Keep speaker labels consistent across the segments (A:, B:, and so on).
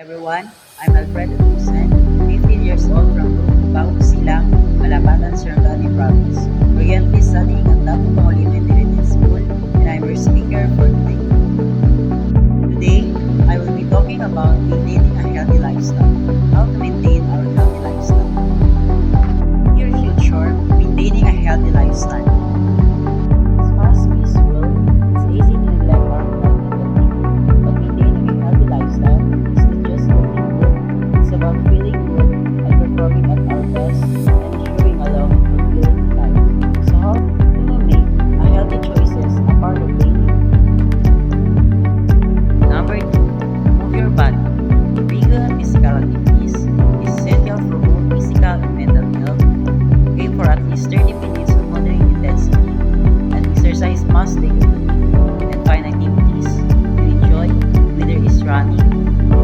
A: everyone. I'm Alfredo Tucson, 15 years old from Bagong Silang, Malapatan, Sarangani Province. Currently studying at Tapo Pangulimay Integrated School, and I'm your speaker for today. Today, I will be talking about maintaining a healthy lifestyle. How to maintain our healthy lifestyle. In your future, maintaining a healthy lifestyle. Fast-paced world, it's easy to neglect our health and well-being, but maintaining a healthy lifestyle is not just looking good, it's about feeling good and performing at our best and ensuring a long and fulfilling life. So how do we make a healthy choices a part of daily? Number 2, move your body. Regular physical activities is essential for both physical and mental health. Aim for at least 30 minutes of moderate intensity, and exercise must take a good and find activities you enjoy, whether it's running,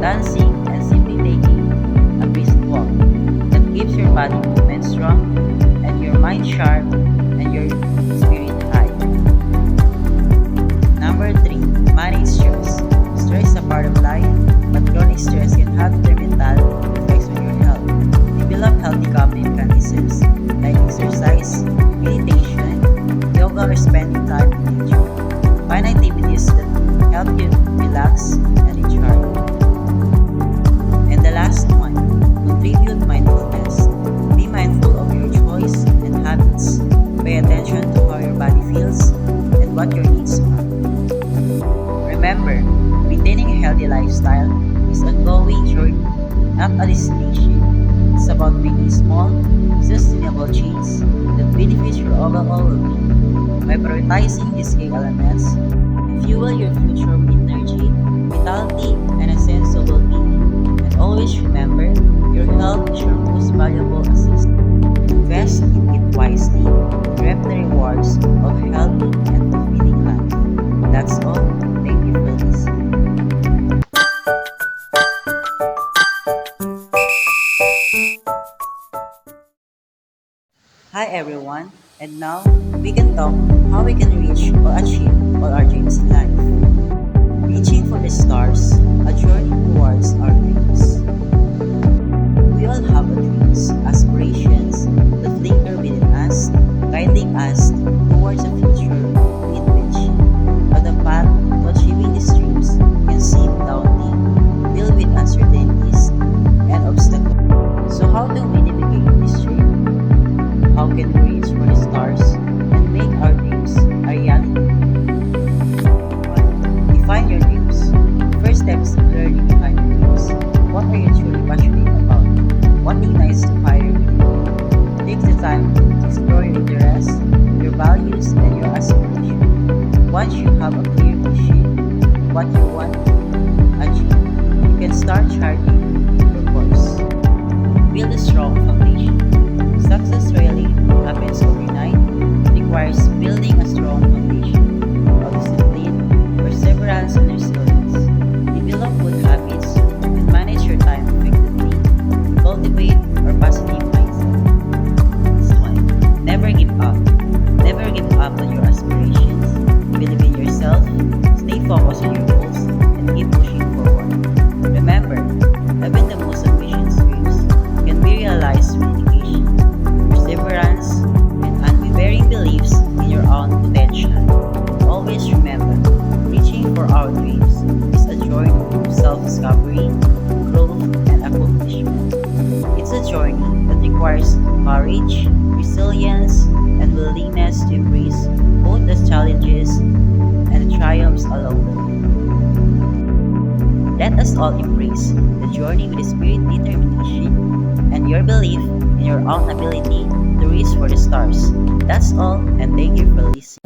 A: dancing, and simply taking a brisk walk. That keeps your body movement strong and your mind sharp and your spirit high. Number 3, manage stress. Stress is a part of life, but chronic stress can have detrimental effects on your health. Develop healthy coping mechanisms like exercise, meditation, yoga, or spending time in nature. Find activities that help you relax and recharge. And the last one, contribute mindfulness. Be mindful of your choice and habits. Pay attention to how your body feels and what your needs are. Remember, maintaining a healthy lifestyle is an ongoing journey, not a destination. It's about making small, sustainable changes that benefit your overall well-being. By prioritizing these key elements, fuel your future with energy, vitality, and a sense of well-being. And always remember, your health is your most valuable asset. Invest in it wisely, reap the rewards of a healthy and fulfilling life. That's all. Thank you for listening. Hi everyone, and now we can talk how we can reach or achieve all our dreams in life. Reaching for the stars, a journey towards our dreams. We all have a dreams, aspirations that flicker within us, guiding us towards a future in which. But the path to achieving these dreams can seem daunting, filled with uncertainties and obstacles. So how do we navigate this journey? How can we reach for the stars and make our dreams a reality? 1. Define your dreams. First step is to clearly define your dreams. What are you truly passionate about? What ignites the fire within you? Take the time to explore your interests, your values, and your aspirations. Once you have a clear vision of what you want to achieve, you can start charting your course. Build a strong foundation. Success rarely happens overnight. It requires building a strong foundation of discipline, perseverance, and resilience. Develop good habits and manage your time effectively. Cultivate a positive mindset. So, never give up. Never give up on your aspirations. Believe in yourself. Stay focused on your goals and keep pushing forward. Remember, even the most ambitious dreams can be realized with dedication, perseverance, and unwavering beliefs in your own potential. Always remember, reaching for our dreams is a journey of self-discovery, growth, and accomplishment. It's a journey that requires courage, resilience, and willingness to embrace both the challenges and the triumphs along the way. Let us all embrace the journey with spirit, determination, and your belief in your own ability to reach for the stars. That's all, and thank you for listening.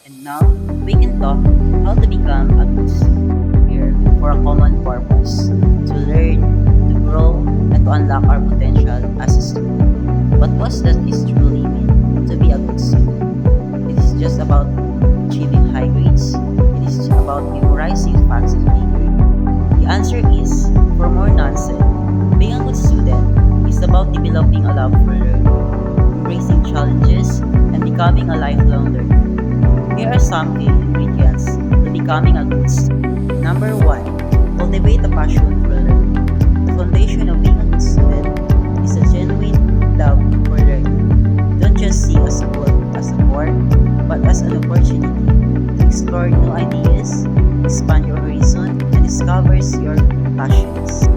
A: And now we can talk how to become a good student here for a common purpose, to learn, to grow, and to unlock our potential as a student. But what does this truly mean to be a good student? It is just about achieving high grades. It is about memorizing facts and figures. The answer is, for more nonsense, being a good student is about developing a love for learning, embracing challenges, and and becoming a lifelong learner. Here are some key ingredients to becoming a good student. Number 1. Cultivate a passion for learning. The foundation of being a good student is a genuine love for learning. Don't just see a school as a core, but as an opportunity to explore new ideas, expand your horizon, and discover your passions.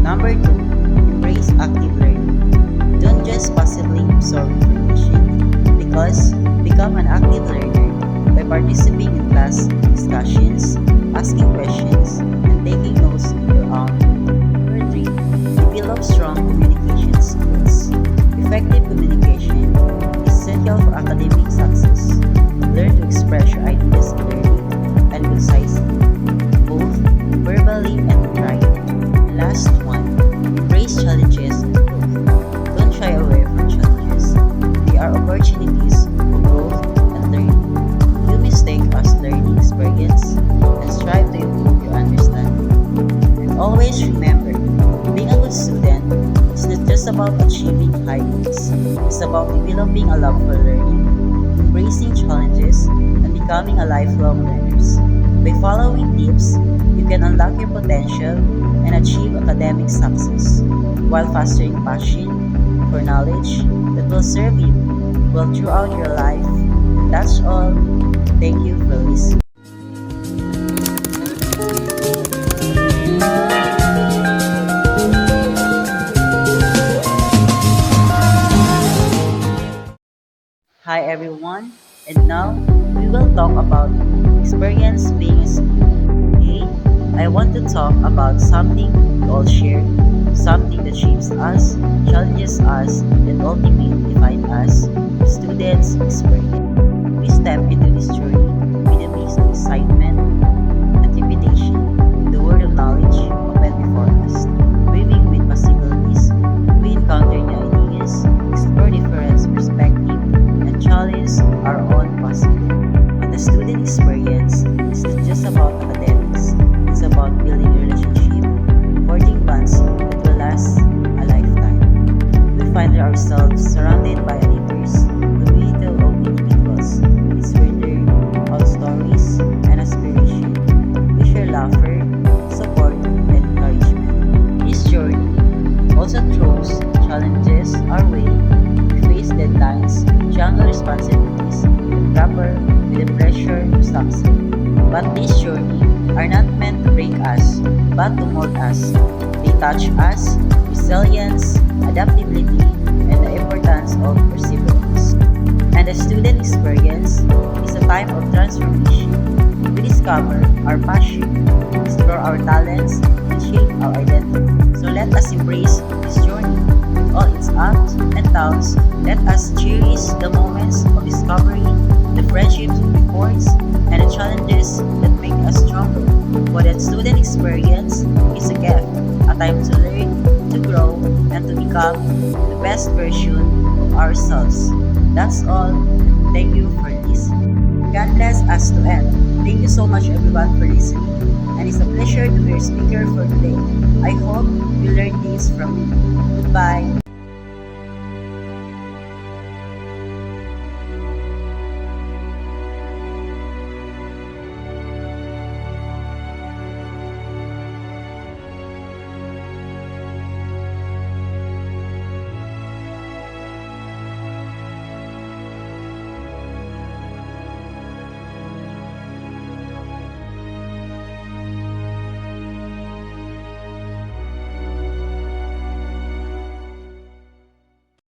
A: Number 2. Embrace active learning. Don't just passively absorb information, because become an active learner by participating in class discussions, asking questions, and taking notes on your own. Number 3. Develop strong communication skills. Effective communication is essential for academic success. Learn to express your ideas clearly and concisely, both verbally and in writing. Last one, embrace challenges and growth. Don't shy away from challenges. They are opportunities for growth and learning. You mistake as learning experience and strive to improve your understanding. And always remember, being a good student is not just about achieving high grades. It's about developing a love for learning, embracing challenges, and becoming a lifelong learners. By following tips, you can unlock your potential and achieve academic success while fostering passion for knowledge that will serve you well throughout your life. And that's all. Thank you for listening. Hi everyone, and now we will talk about experience being a student. Today, I want to talk about something we all share, something that shapes us, challenges us, and ultimately defines us, students' experience. We step into this journey with a mix of excitement, intimidation, the word of knowledge open before us, brimming with possibilities. We encounter new ideas, explore different perspectives, and challenge our own possibilities. But the student experience is not just about academics, it's about building a relationship, forging bonds that will last a lifetime. We find ourselves surrounded by leaders, community of individuals. It's where learn all stories and aspiration. We share laughter, support, and encouragement. This journey also throws challenges our way. We face deadlines, jungle responsibilities, and grapple with the pressure to succeed. But this journey are not meant to break us, but to mold us. They touch us, resilience, adaptability, and the importance of perseverance. And the student experience is a time of transformation. We discover our passion, explore our talents, and shape our identity. So let us embrace this journey with all its ups and downs. Let us cherish the moments of discovery, the friendships we forge, and the challenges that make us stronger. For that student experience is a gift, a time to learn, to grow, and to become the best version of ourselves. That's all. Thank you for listening. God bless us to end. Thank you so much everyone for listening. And it's a pleasure to be your speaker for today. I hope you learned things from me. Goodbye.